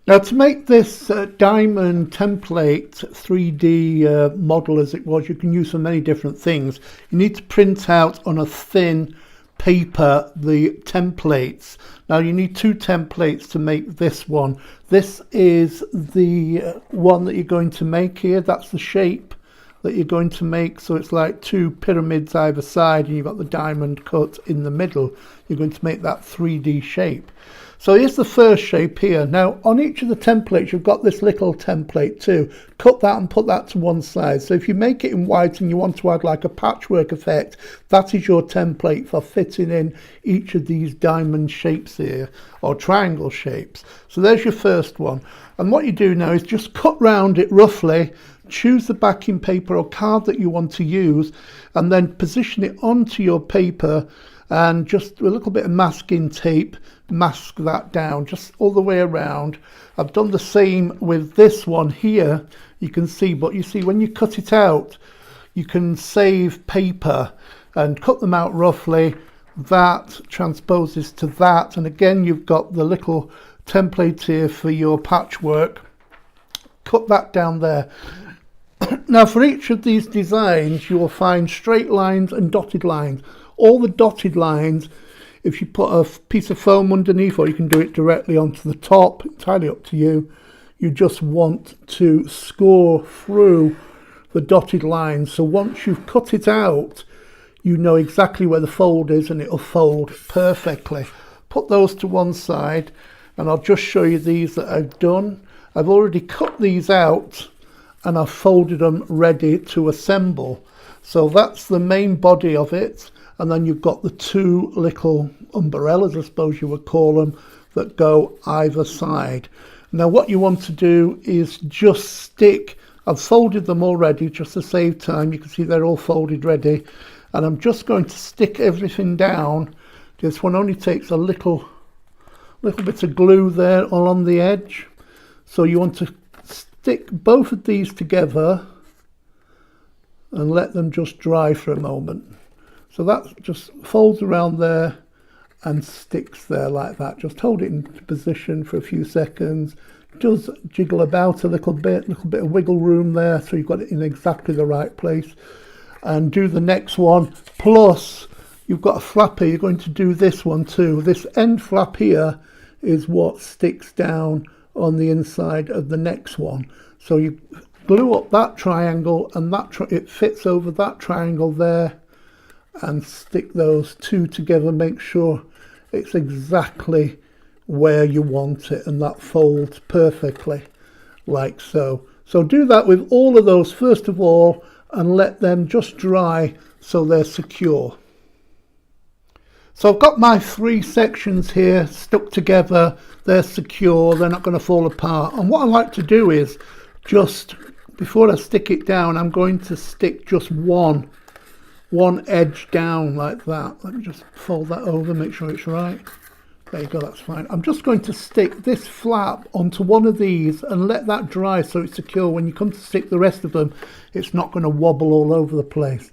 Now to make this diamond template 3D model as it was, you can use for many different things. You need to print out on a thin paper the templates. Now you need two templates to make this one. This is the one that you're going to make here. That's the shape that you're going to make. So it's like two pyramids either side and you've got the diamond cut in the middle. You're going to make that 3D shape. So here's the first shape here. Now on each of the templates you've got this little template too. Cut that and put that to one side. So if you make it in white and you want to add like a patchwork effect, that is your template for fitting in each of these diamond shapes here, or triangle shapes. So there's your first one. And what you do now is just cut round it roughly, choose the backing paper or card that you want to use, and then position it onto your paper and just a little bit of masking tape, mask that down just all the way around. I've done the same with this one here, you can see, but you see when you cut it out, you can save paper and cut them out roughly. That transposes to that, and again you've got the little template here for your patchwork. Cut that down there. Now for each of these designs you will find straight lines and dotted lines. All the dotted lines, if you put a piece of foam underneath, or you can do it directly onto the top, entirely up to you, you just want to score through the dotted lines. So once you've cut it out, you know exactly where the fold is and it'll fold perfectly. Put those to one side and I'll just show you these that I've done. I've already cut these out and I've folded them ready to assemble. So that's the main body of it. And then you've got the two little umbrellas, I suppose you would call them, that go either side. Now what you want to do is just stick, I've folded them already just to save time, you can see they're all folded ready, and I'm just going to stick everything down. This one only takes a little bit of glue there along the edge. So you want to stick both of these together and let them just dry for a moment. So that just folds around there and sticks there like that. Just hold it in position for a few seconds. It does jiggle about a little bit of wiggle room there, so you've got it in exactly the right place. And do the next one. Plus, you've got a flap here. You're going to do this one too. This end flap here is what sticks down on the inside of the next one. So you glue up that triangle, and it fits over that triangle there. And stick those two together, make sure it's exactly where you want it, and that folds perfectly like so. So do that with all of those first of all and let them just dry so they're secure. So I've got my three sections here stuck together, they're secure, they're not going to fall apart. And what I like to do is just before I stick it down, I'm going to stick just one edge down like that. Let me just fold that over, make sure it's right. There you go, that's fine. I'm just going to stick this flap onto one of these and let that dry so it's secure. When you come to stick the rest of them, it's not going to wobble all over the place.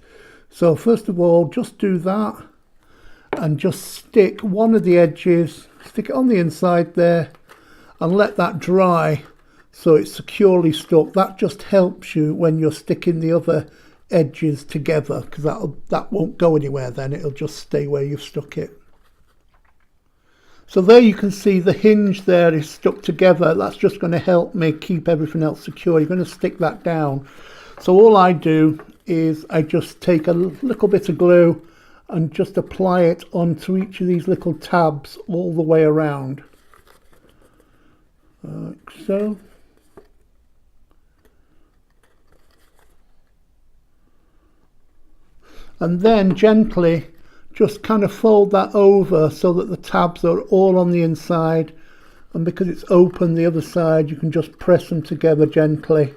So first of all, just do that and just stick one of the edges, stick it on the inside there and let that dry so it's securely stuck. That just helps you when you're sticking the other edges together, because that won't go anywhere then, it'll just stay where you've stuck it. So there you can see the hinge there is stuck together. That's just going to help me keep everything else secure. You're going to stick that down. So all I do is I just take a little bit of glue and just apply it onto each of these little tabs all the way around, like so. And then gently just kind of fold that over so that the tabs are all on the inside, and because it's open the other side you can just press them together gently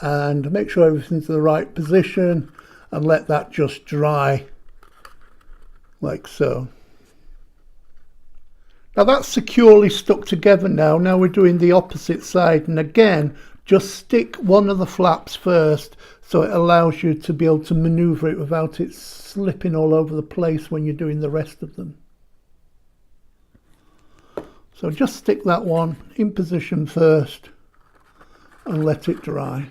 and make sure everything's in the right position and let that just dry like so. Now that's securely stuck together now. Now we're doing the opposite side, and again just stick one of the flaps first so it allows you to be able to maneuver it without it slipping all over the place when you're doing the rest of them. So just stick that one in position first and let it dry.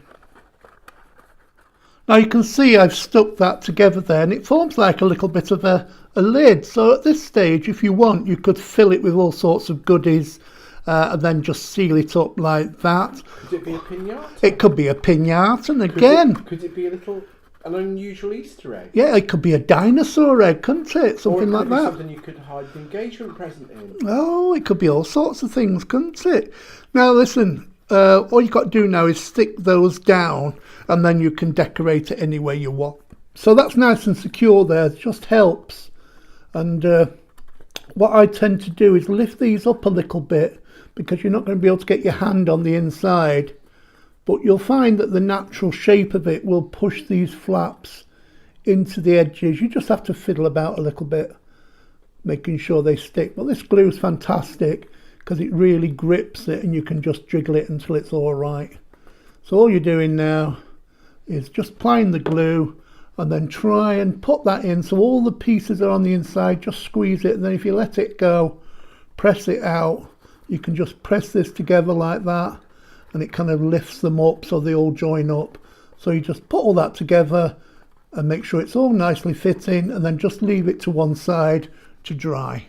Now you can see I've stuck that together there, and it forms like a little bit of a lid. So at this stage, if you want, you could fill it with all sorts of goodies and then just seal it up like that. Could it be a pinata? It could be a pinata, and again... Could it be an unusual Easter egg? Yeah, it could be a dinosaur egg, couldn't it? Something like that. Something you could hide an engagement present in. Oh, it could be all sorts of things, couldn't it? Now listen, all you've got to do now is stick those down, and then you can decorate it any way you want. So that's nice and secure there. It just helps. And what I tend to do is lift these up a little bit, because you're not going to be able to get your hand on the inside. But you'll find that the natural shape of it will push these flaps into the edges. You just have to fiddle about a little bit, making sure they stick. But this glue is fantastic because it really grips it, and you can just jiggle it until it's all right. So all you're doing now is just applying the glue, and then try and put that in so all the pieces are on the inside. Just squeeze it, and then if you let it go, press it out, you can just press this together like that, and it kind of lifts them up so they all join up. So you just put all that together and make sure it's all nicely fitting, and then just leave it to one side to dry.